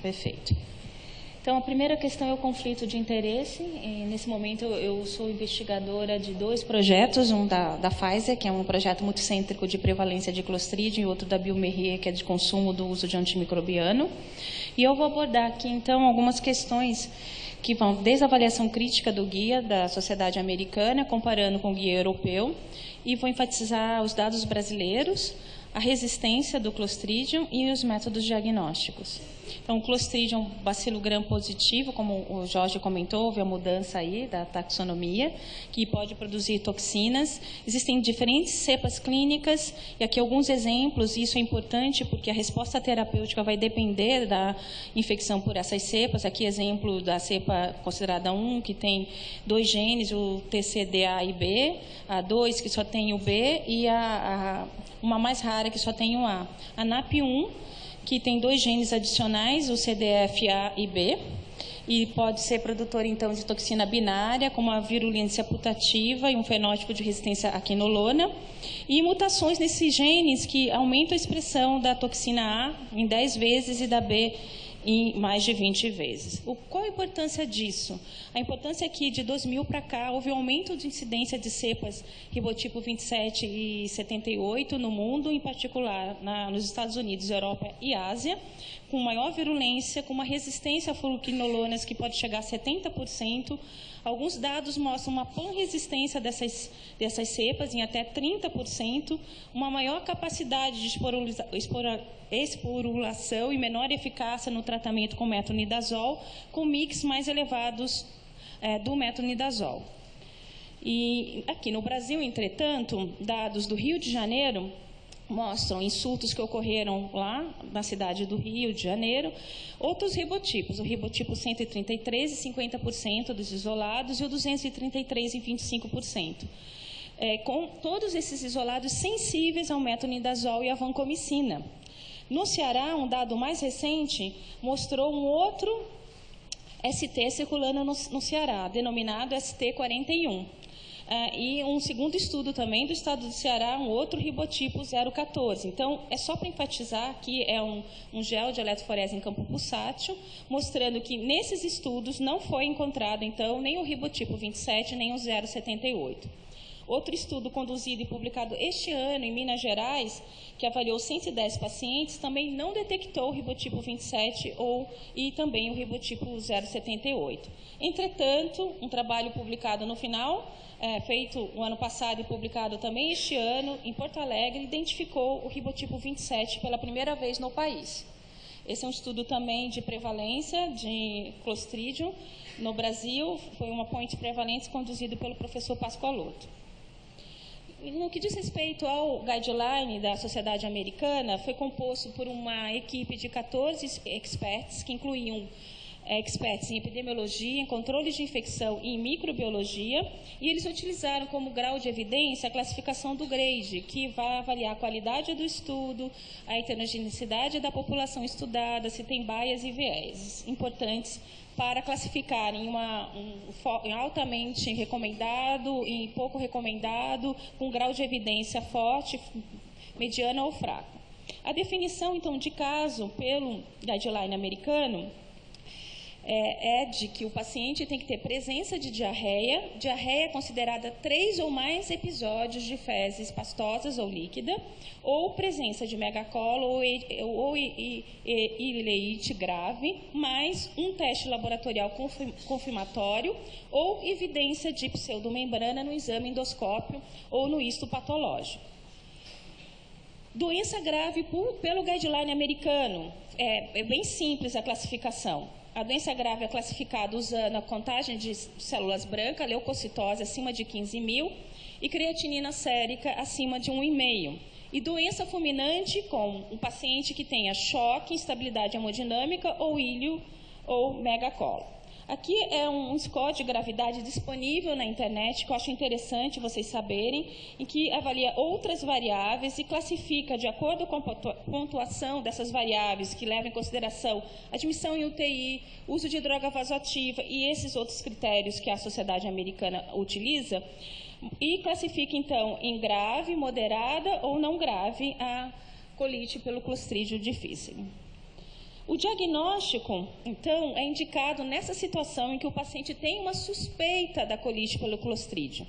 Perfeito. Então, a primeira questão é o conflito de interesse. E, nesse momento, eu sou investigadora de 2 projetos, um da Pfizer, que é um projeto multicêntrico de prevalência de Clostridium, e outro da bioMérieux, que é de consumo do uso de antimicrobiano. E eu vou abordar aqui, então, algumas questões que vão desde a avaliação crítica do guia da Sociedade Americana, comparando com o guia europeu, e vou enfatizar os dados brasileiros, a resistência do Clostridium e os métodos diagnósticos. Então, o Clostridium bacilo gram positivo, como o Jorge comentou, houve a mudança aí da taxonomia, que pode produzir toxinas. Existem diferentes cepas clínicas, e aqui alguns exemplos, e isso é importante porque a resposta terapêutica vai depender da infecção por essas cepas. Aqui, exemplo da cepa considerada 1, que tem 2 genes, o TCDA e B, a 2, que só tem o B, e uma mais rara, que só tem o A. A NAP1, que tem 2 genes adicionais, o CDF-A e B, e pode ser produtor, então, de toxina binária, com uma virulência putativa e um fenótipo de resistência à quinolona, e mutações nesses genes que aumentam a expressão da toxina A em 10 vezes e da B em mais de 20 vezes. Qual a importância disso? A importância é que, de 2000 para cá, houve um aumento de incidência de cepas ribotipo 27 e 78 no mundo, em particular nos Estados Unidos, Europa e Ásia, com maior virulência, com uma resistência a fluoroquinolonas que pode chegar a 70%. Alguns dados mostram uma panresistência dessas cepas em até 30%, uma maior capacidade de esporulação e menor eficácia no tratamento com metronidazol, com mix mais elevados do metronidazol. E aqui no Brasil, entretanto, dados do Rio de Janeiro mostram insultos que ocorreram lá na cidade do Rio de Janeiro, outros ribotipos, o ribotipo 133 em 50% dos isolados e o 233 em 25%. Com todos esses isolados sensíveis ao metronidazol e à vancomicina. No Ceará, um dado mais recente mostrou um outro ST circulando no Ceará, denominado ST41. E um segundo estudo também do estado do Ceará, um outro ribotipo 014. Então, é só para enfatizar que é um gel de eletroforese em campo pulsátil, mostrando que nesses estudos não foi encontrado, então, nem o ribotipo 27, nem o 078. Outro estudo conduzido e publicado este ano em Minas Gerais, que avaliou 110 pacientes, também não detectou o ribotipo 27 e também o ribotipo 078. Entretanto, um trabalho publicado no final, feito o ano passado e publicado também este ano, em Porto Alegre, identificou o ribotipo 27 pela primeira vez no país. Esse é um estudo também de prevalência de Clostridium no Brasil, foi uma point prevalence conduzido pelo professor Pascoaloto. No que diz respeito ao guideline da Sociedade Americana, foi composto por uma equipe de 14 experts, que incluíam experts em epidemiologia, em controle de infecção e em microbiologia, e eles utilizaram como grau de evidência a classificação do GRADE, que vai avaliar a qualidade do estudo, a heterogeneidade da população estudada, se tem bias e vieses importantes para classificar em altamente recomendado, em pouco recomendado, com grau de evidência forte, mediana ou fraco. A definição, então, de caso pelo guideline americano é de que o paciente tem que ter presença de diarreia. Diarreia é considerada 3 ou mais episódios de fezes pastosas ou líquida, ou presença de megacolo ou ileite grave, mais um teste laboratorial confirmatório ou evidência de pseudomembrana no exame endoscópio ou no histopatológico. Doença grave pelo guideline americano. É bem simples a classificação. A doença grave é classificada usando a contagem de células brancas, leucocitose acima de 15 mil e creatinina sérica acima de 1,5. E doença fulminante com um paciente que tenha choque, instabilidade hemodinâmica ou íleo ou megacolo. Aqui é um score de gravidade disponível na internet, que eu acho interessante vocês saberem, em que avalia outras variáveis e classifica, de acordo com a pontuação dessas variáveis, que levam em consideração admissão em UTI, uso de droga vasoativa e esses outros critérios que a Sociedade Americana utiliza, e classifica, então, em grave, moderada ou não grave a colite pelo Clostridium difficile. O diagnóstico, então, é indicado nessa situação em que o paciente tem uma suspeita da colite pelo Clostridium,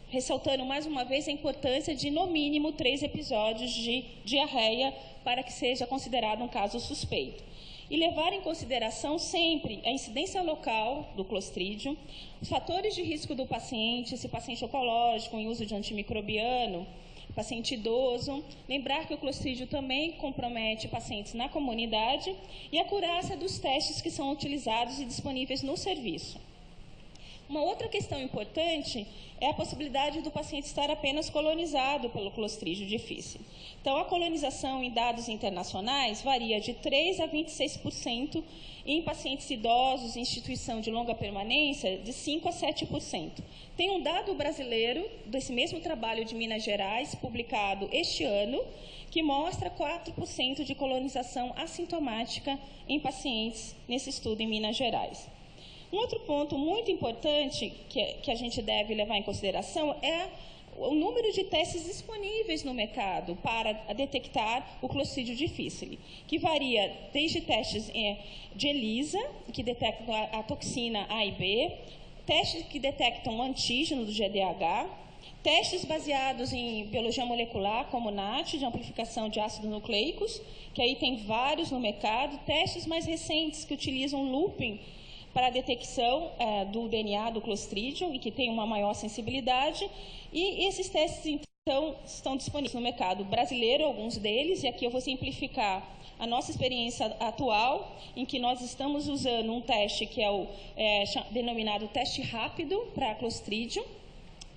ressaltando mais uma vez a importância de, no mínimo, 3 episódios de diarreia para que seja considerado um caso suspeito. E levar em consideração sempre a incidência local do Clostridium, os fatores de risco do paciente, se paciente oncológico, em uso de antimicrobiano, paciente idoso, lembrar que o Clostridium também compromete pacientes na comunidade e a acurácia dos testes que são utilizados e disponíveis no serviço. Uma outra questão importante é a possibilidade do paciente estar apenas colonizado pelo Clostridium difficile. Então, a colonização em dados internacionais varia de 3% a 26%, em pacientes idosos em instituição de longa permanência, de 5% a 7%. Tem um dado brasileiro, desse mesmo trabalho de Minas Gerais, publicado este ano, que mostra 4% de colonização assintomática em pacientes nesse estudo em Minas Gerais. Um outro ponto muito importante que a gente deve levar em consideração é o número de testes disponíveis no mercado para detectar o Clostridium difficile, que varia desde testes de ELISA, que detectam a toxina A e B, testes que detectam o antígeno do GDH, testes baseados em biologia molecular, como NAT, de amplificação de ácidos nucleicos, que aí tem vários no mercado, testes mais recentes que utilizam looping para a detecção do DNA do Clostridium e que tem uma maior sensibilidade. E esses testes, então, estão disponíveis no mercado brasileiro, alguns deles, e aqui eu vou simplificar a nossa experiência atual, em que nós estamos usando um teste que é o denominado teste rápido para Clostridium,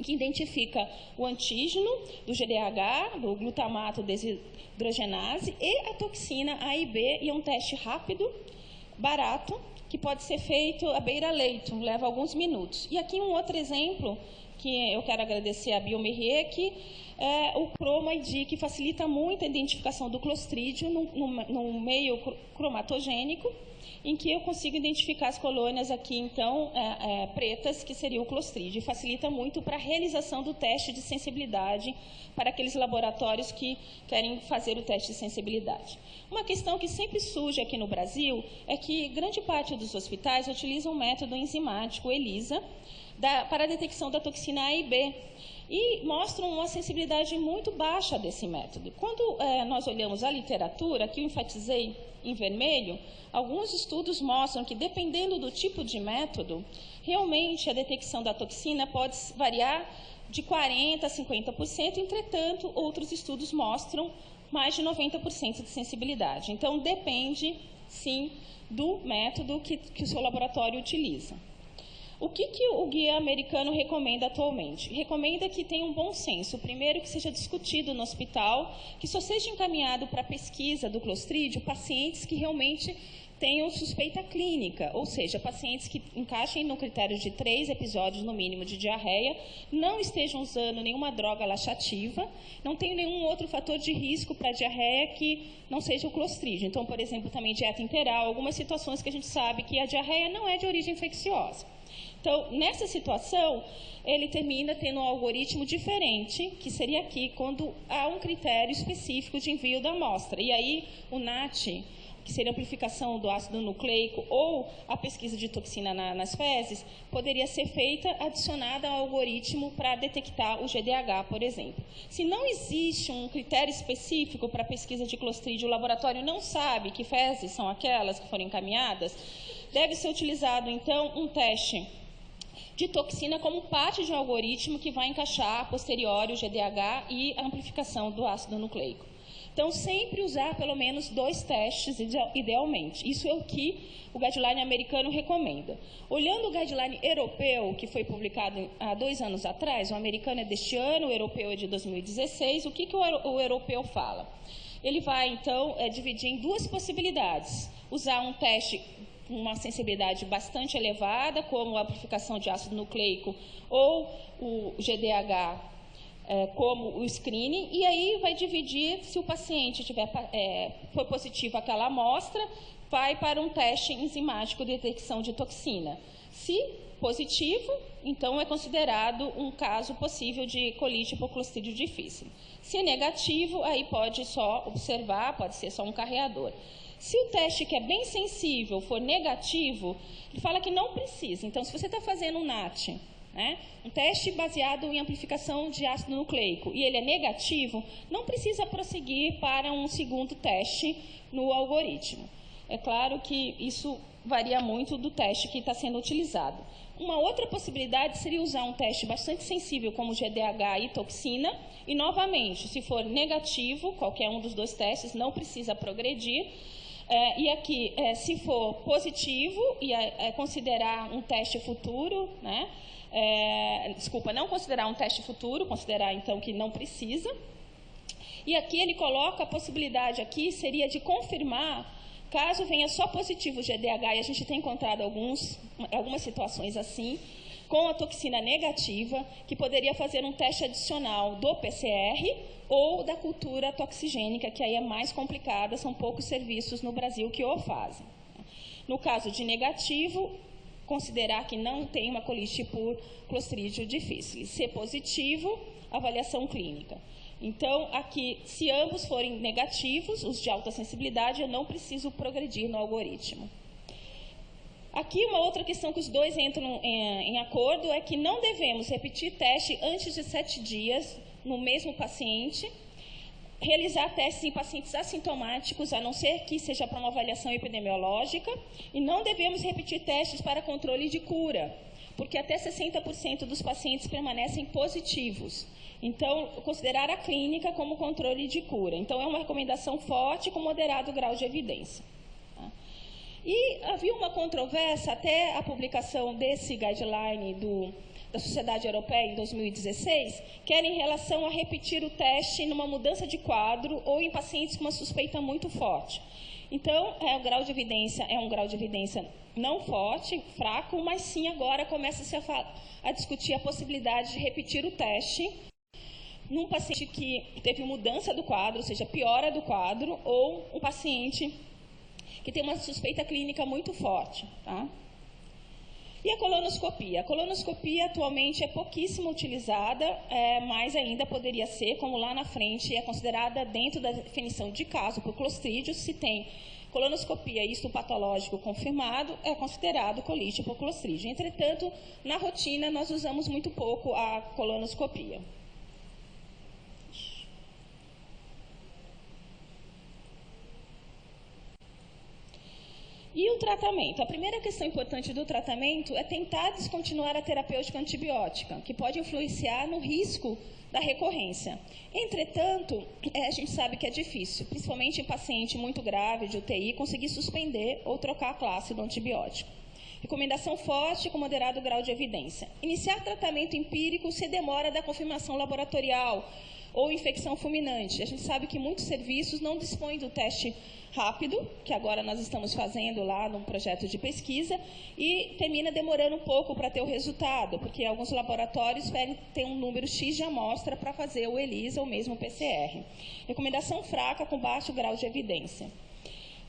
que identifica o antígeno do GDH, do glutamato desidrogenase e a toxina A e B, e é um teste rápido, barato, que pode ser feito à beira-leito, leva alguns minutos. E aqui um outro exemplo, que eu quero agradecer à Biomerrier, que é o Chroma-ID, que facilita muito a identificação do Clostridium num meio cromatogênico, em que eu consigo identificar as colônias aqui, então, pretas, que seria o Clostridium, e facilita muito para a realização do teste de sensibilidade para aqueles laboratórios que querem fazer o teste de sensibilidade. Uma questão que sempre surge aqui no Brasil é que grande parte dos hospitais utilizam o método enzimático ELISA para a detecção da toxina A e B, e mostram uma sensibilidade muito baixa desse método. Quando nós olhamos a literatura, que eu enfatizei em vermelho, alguns estudos mostram que, dependendo do tipo de método, realmente a detecção da toxina pode variar de 40% a 50%, entretanto, outros estudos mostram mais de 90% de sensibilidade. Então, depende, sim, do método que o seu laboratório utiliza. O que o guia americano recomenda atualmente? Recomenda que tenha um bom senso. Primeiro, que seja discutido no hospital, que só seja encaminhado para a pesquisa do Clostridium pacientes que realmente tenham suspeita clínica, ou seja, pacientes que encaixem no critério de 3 episódios, no mínimo, de diarreia, não estejam usando nenhuma droga laxativa, não tenham nenhum outro fator de risco para diarreia que não seja o Clostridium. Então, por exemplo, também dieta interal, algumas situações que a gente sabe que a diarreia não é de origem infecciosa. Então, nessa situação, ele termina tendo um algoritmo diferente, que seria aqui, quando há um critério específico de envio da amostra. E aí, o NAT, que seria a amplificação do ácido nucleico, ou a pesquisa de toxina nas fezes, poderia ser feita adicionada ao algoritmo para detectar o GDH, por exemplo. Se não existe um critério específico para a pesquisa de Clostridium, o laboratório não sabe que fezes são aquelas que foram encaminhadas, deve ser utilizado, então, um teste de toxina como parte de um algoritmo que vai encaixar a posteriori o GDH e a amplificação do ácido nucleico. Então, sempre usar pelo menos 2 testes, idealmente. Isso é o que o guideline americano recomenda. Olhando o guideline europeu, que foi publicado há 2 anos atrás, o americano é deste ano, o europeu é de 2016, o que o europeu fala? Ele vai, então, dividir em 2 possibilidades. Usar um teste com uma sensibilidade bastante elevada, como a amplificação de ácido nucleico ou o GDH, como o screening, e aí vai dividir, se o paciente for positivo àquela amostra, vai para um teste enzimático de detecção de toxina. Se positivo, então é considerado um caso possível de colite por Clostridium difficile. Se é negativo, aí pode só observar, pode ser só um carreador. Se o teste que é bem sensível for negativo, ele fala que não precisa. Então, se você está fazendo um NAT, né, um teste baseado em amplificação de ácido nucleico, e ele é negativo, não precisa prosseguir para um segundo teste no algoritmo. É claro que isso varia muito do teste que está sendo utilizado. Uma outra possibilidade seria usar um teste bastante sensível, como GDH e toxina, e, novamente, se for negativo, qualquer um dos dois testes, não precisa progredir. E aqui, se for positivo, e considerar um teste futuro, né? Desculpa, não considerar um teste futuro, considerar, então, que não precisa. E aqui ele coloca a possibilidade, aqui seria de confirmar, caso venha só positivo GDH, e a gente tem encontrado algumas situações assim, com a toxina negativa, que poderia fazer um teste adicional do PCR ou da cultura toxigênica, que aí é mais complicada, são poucos serviços no Brasil que o fazem. No caso de negativo, considerar que não tem uma colite por Clostridium difficile. Se positivo, avaliação clínica. Então, aqui, se ambos forem negativos, os de alta sensibilidade, eu não preciso progredir no algoritmo. Aqui, uma outra questão que os dois entram em acordo é que não devemos repetir teste antes de 7 dias no mesmo paciente, realizar testes em pacientes assintomáticos, a não ser que seja para uma avaliação epidemiológica, e não devemos repetir testes para controle de cura, porque até 60% dos pacientes permanecem positivos. Então, considerar a clínica como controle de cura. Então, é uma recomendação forte com moderado grau de evidência. E havia uma controvérsia até a publicação desse guideline da Sociedade Europeia em 2016, que era em relação a repetir o teste numa mudança de quadro ou em pacientes com uma suspeita muito forte. Então, o grau de evidência é um grau de evidência não forte, fraco, mas sim agora começa-se a discutir a possibilidade de repetir o teste num paciente que teve mudança do quadro, ou seja, piora do quadro, ou um paciente que tem uma suspeita clínica muito forte. Tá? E a colonoscopia? A colonoscopia atualmente é pouquíssimo utilizada, mas ainda poderia ser, como lá na frente é considerada dentro da definição de caso por Clostridium, se tem colonoscopia histopatológico confirmado, é considerado colite por Clostridium. Entretanto, na rotina, nós usamos muito pouco a colonoscopia. E o tratamento? A primeira questão importante do tratamento é tentar descontinuar a terapêutica antibiótica, que pode influenciar no risco da recorrência. Entretanto, a gente sabe que é difícil, principalmente em paciente muito grave de UTI, conseguir suspender ou trocar a classe do antibiótico. Recomendação forte com moderado grau de evidência. Iniciar tratamento empírico se demora da confirmação laboratorial ou infecção fulminante. A gente sabe que muitos serviços não dispõem do teste rápido, que agora nós estamos fazendo lá num projeto de pesquisa, e termina demorando um pouco para ter o resultado, porque alguns laboratórios querem ter um número X de amostra para fazer o ELISA ou mesmo o PCR. Recomendação fraca com baixo grau de evidência.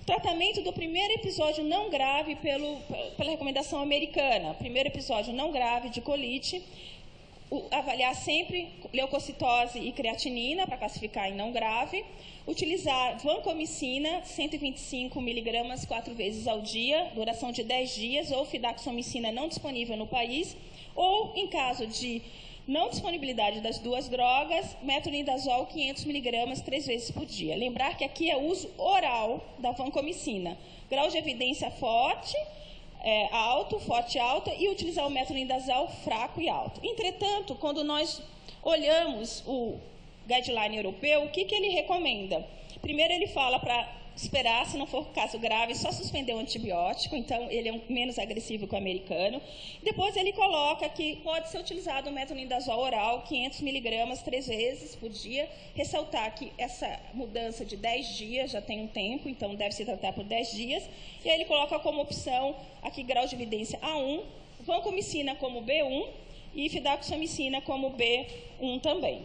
Tratamento do primeiro episódio não grave pela recomendação americana. Primeiro episódio não grave de colite, avaliar sempre leucocitose e creatinina para classificar em não grave, utilizar vancomicina, 125 mg 4 vezes ao dia, duração de 10 dias, ou fidaxomicina não disponível no país, ou, em caso de não disponibilidade das duas drogas, metronidazol 500 mg 3 vezes por dia. Lembrar que aqui é uso oral da vancomicina. Grau de evidência forte, alto, forte e alta, e utilizar o metronidazol fraco e alto. Entretanto, quando nós olhamos o guideline europeu, o que ele recomenda? Primeiro, ele fala para esperar, se não for caso grave, só suspender o antibiótico, então ele é menos agressivo que o americano. Depois, ele coloca que pode ser utilizado o metronidazol oral, 500 mg 3 vezes por dia. Ressaltar que essa mudança de 10 dias já tem um tempo, então deve se tratar por 10 dias. E aí ele coloca como opção, aqui, grau de evidência A1, vancomicina como B1 e fidaxomicina como B1 também.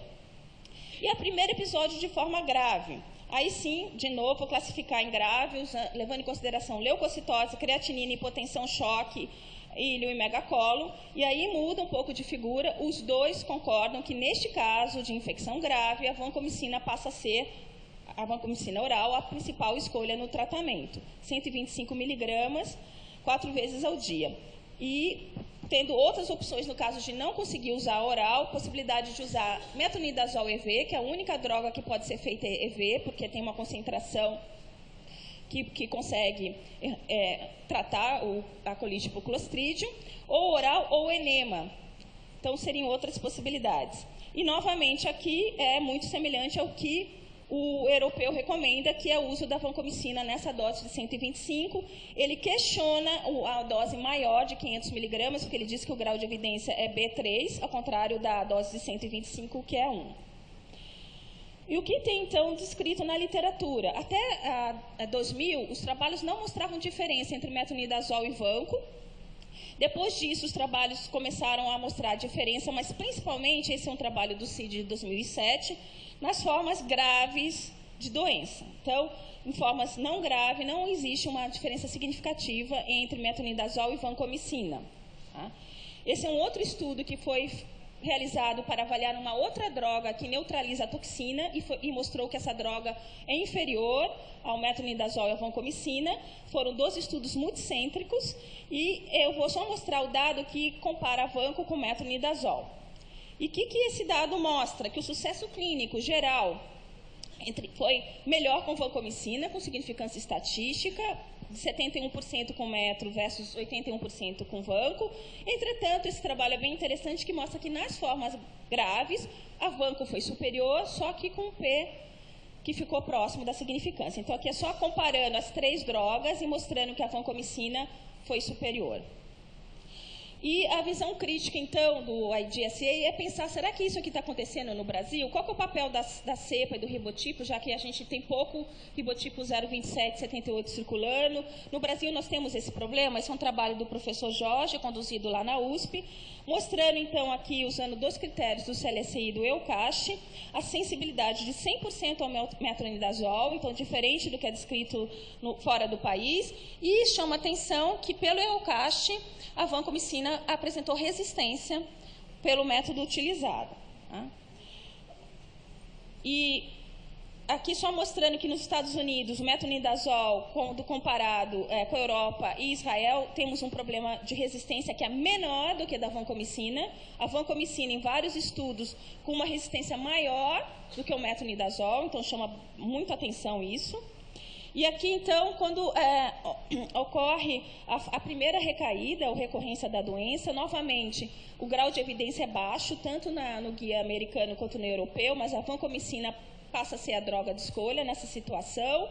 E o primeiro episódio de forma grave. Aí sim, de novo, classificar em grave, levando em consideração leucocitose, creatinina, hipotensão, choque, íleo e megacolo. E aí muda um pouco de figura. Os dois concordam que, neste caso de infecção grave, a vancomicina passa a ser a vancomicina oral a principal escolha no tratamento. 125 miligramas, 4 vezes ao dia. E tendo outras opções no caso de não conseguir usar oral, possibilidade de usar metronidazol EV, que é a única droga que pode ser feita EV, porque tem uma concentração que consegue tratar a colite por Clostridium, ou oral ou enema. Então, seriam outras possibilidades. E, novamente, aqui é muito semelhante ao que o europeu recomenda, que é o uso da vancomicina nessa dose de 125. Ele questiona a dose maior de 500 miligramas, porque ele diz que o grau de evidência é B3, ao contrário da dose de 125, que é 1. E o que tem, então, descrito na literatura? Até 2000, os trabalhos não mostravam diferença entre metronidazol e vanco. Depois disso, os trabalhos começaram a mostrar diferença, mas principalmente, esse é um trabalho do CID de 2007, nas formas graves de doença. Então, em formas não graves, não existe uma diferença significativa entre metronidazol e vancomicina. Tá? Esse é um outro estudo que foi realizado para avaliar uma outra droga que neutraliza a toxina e mostrou que essa droga é inferior ao metronidazol e à vancomicina. Foram 12 estudos multicêntricos e eu vou só mostrar o dado que compara a vanco com o metronidazol. E o que esse dado mostra? Que o sucesso clínico geral foi melhor com vancomicina, com significância estatística, de 71% com metro versus 81% com vanco. Entretanto, esse trabalho é bem interessante, que mostra que nas formas graves, a vanco foi superior, só que com P que ficou próximo da significância. Então, aqui é só comparando as 3 drogas e mostrando que a vancomicina foi superior. E a visão crítica, então, do IDSA é pensar, será que isso aqui está acontecendo no Brasil? Qual que é o papel da cepa e do ribotipo, já que a gente tem pouco ribotipo 02778 circulando? No Brasil, nós temos esse problema. Esse é um trabalho do professor Jorge, conduzido lá na USP, mostrando, então, aqui, usando 2 critérios do CLSI e do EUCAST, a sensibilidade de 100% ao metronidazol, então, diferente do que é descrito fora do país, e chama atenção que, pelo EUCAST, a vancomicina apresentou resistência pelo método utilizado. Tá? E aqui só mostrando que nos Estados Unidos, o metronidazol, quando comparado com a Europa e Israel, temos um problema de resistência que é menor do que da vancomicina. A vancomicina, em vários estudos, com uma resistência maior do que o metronidazol, então chama muito atenção isso. E aqui, então, quando ocorre a primeira recaída ou recorrência da doença, novamente, o grau de evidência é baixo, tanto no guia americano quanto no europeu, mas a vancomicina passa a ser a droga de escolha nessa situação,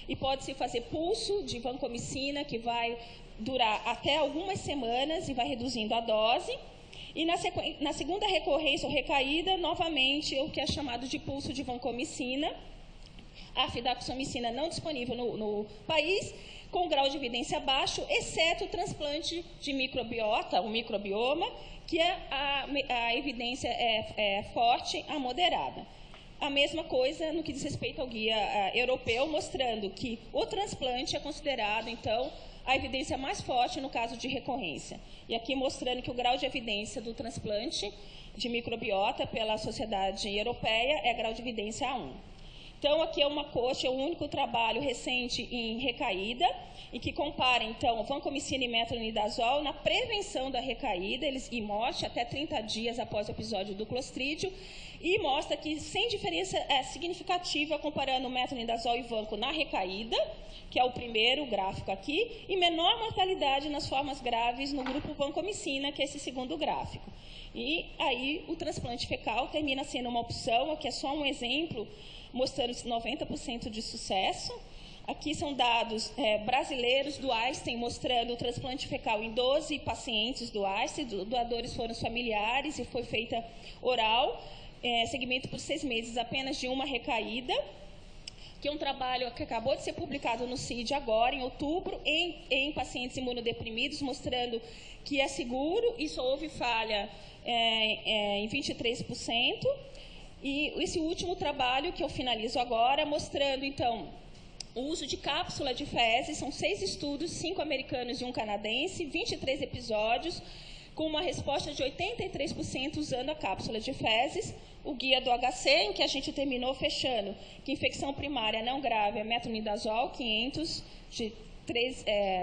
e pode-se fazer pulso de vancomicina, que vai durar até algumas semanas e vai reduzindo a dose. E na segunda recorrência ou recaída, novamente, o que é chamado de pulso de vancomicina, a fidaxomicina não disponível no país, com grau de evidência baixo, exceto o transplante de microbiota, o microbioma, que a evidência é forte a moderada. A mesma coisa no que diz respeito ao guia europeu, mostrando que o transplante é considerado, então, a evidência mais forte no caso de recorrência. E aqui mostrando que o grau de evidência do transplante de microbiota pela Sociedade Europeia é grau de evidência A1. Então, aqui é uma coxa, é o único trabalho recente em recaída, e que compara, então, vancomicina e metronidazol na prevenção da recaída e morte até 30 dias após o episódio do Clostridium, e mostra que, sem diferença significativa, comparando o metronidazol e vanco na recaída, que é o primeiro gráfico aqui, e menor mortalidade nas formas graves no grupo vancomicina, que é esse segundo gráfico. E aí o transplante fecal termina sendo uma opção, aqui é só um exemplo, mostrando 90% de sucesso. Aqui são dados brasileiros do Einstein, mostrando o transplante fecal em 12 pacientes do Einstein, doadores foram os familiares e foi feita oral, segmento por 6 meses apenas de uma recaída, que é um trabalho que acabou de ser publicado no CID agora, em outubro, em pacientes imunodeprimidos, mostrando que é seguro e só houve falha em 23%. E esse último trabalho, que eu finalizo agora, mostrando, então, o uso de cápsula de fezes, são 6 estudos, 5 americanos e 1 canadense, 23 episódios, com uma resposta de 83% usando a cápsula de fezes, o guia do HC, em que a gente terminou fechando que infecção primária não grave é metronidazol 500 de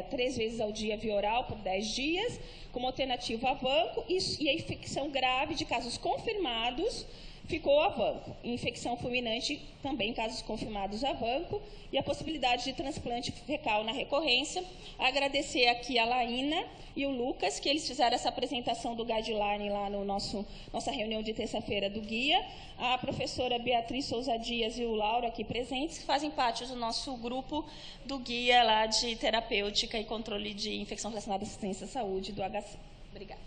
3 vezes ao dia via oral por 10 dias, como alternativa a vanco, e a infecção grave de casos confirmados ficou a vanco. Infecção fulminante, também casos confirmados a vanco, e a possibilidade de transplante fecal na recorrência. Agradecer aqui a Laína e o Lucas, que eles fizeram essa apresentação do guideline lá no nossa reunião de terça-feira do guia. A professora Beatriz Souza Dias e o Lauro aqui presentes, que fazem parte do nosso grupo do guia lá de terapêutica e controle de infecção relacionada à assistência à saúde do HC. Obrigada.